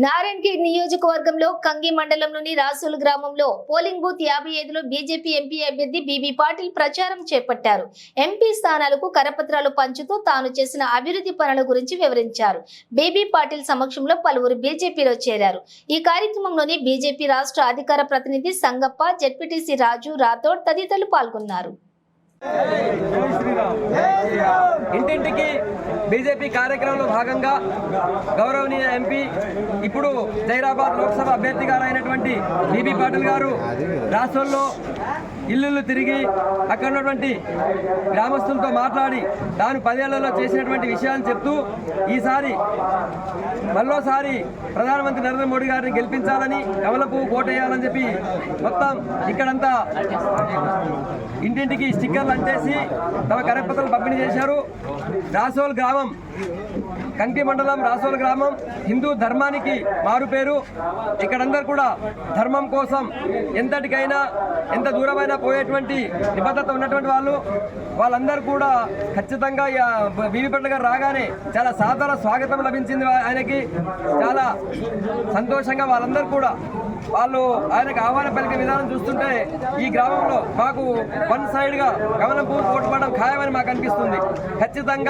నారాయణఖేడ్ నియోజకవర్గంలో కంగి మండలంలోని రాసోలు గ్రామంలో పోలింగ్ బూత్ 55లో బీజేపీ ఎంపీ అభ్యర్థి బీబీ పాటిల్ ప్రచారం చేపట్టారు. ఎంపీ స్థానాలకు కరపత్రాలు పంచుతూ తాను చేసిన అభివృద్ధి పనుల గురించి వివరించారు. బీబీ పాటిల్ సమక్షంలో పలువురు బీజేపీలో చేరారు. ఈ కార్యక్రమంలోని బీజేపీ రాష్ట్ర అధికార ప్రతినిధి సంగప్ప, జెడ్పీటీసీ రాజు రాథోడ్ తదితరులు పాల్గొన్నారు. ఇంటింటికి బీజేపీ కార్యక్రమంలో భాగంగా గౌరవనీయ ఎంపీ ఇప్పుడు జైరాబాద్ లోక్సభ అభ్యర్థి గారు అయినటువంటి బీబీ పాటిల్ గారు రాష్ట్రంలో ఇల్లు తిరిగి అక్కడ ఉన్నటువంటి గ్రామస్తులతో మాట్లాడి తాను 10 ఏళ్లలో చేసినటువంటి విషయాలను చెప్తూ ఈసారి మరోసారి ప్రధానమంత్రి నరేంద్ర మోడీ గారిని గెలిపించాలని, కమలపు కోటేయాలని చెప్పి మొత్తం ఇక్కడంతా ఇంటింటికి స్టిక్కర్లు అంటేసి తమ కరపత్రాలు పంపిణీ చేశారు. రాసోల్ గ్రామం, కంకి మండలం రాసోల్ గ్రామం హిందూ ధర్మానికి మారుపేరు. ఇక్కడందరూ కూడా ధర్మం కోసం ఎంతటికైనా ఎంత దూరమైనా పోయేటువంటి నిబద్ధత ఉన్నటువంటి వాళ్ళందరూ కూడా ఖచ్చితంగా బీబీ పాటిల్ గారు రాగానే చాలా సాధారణ స్వాగతం లభించింది. ఆయనకి చాలా సంతోషంగా వాళ్ళందరూ కూడా ఆయనకు ఆహ్వానం పలికే విధానం చూస్తుంటే ఈ గ్రామంలో మాకు వన్ సైడ్గా కమలం పువ్వు ఓటు పడడం ఖాయమని మాకు అనిపిస్తుంది. ఖచ్చితంగా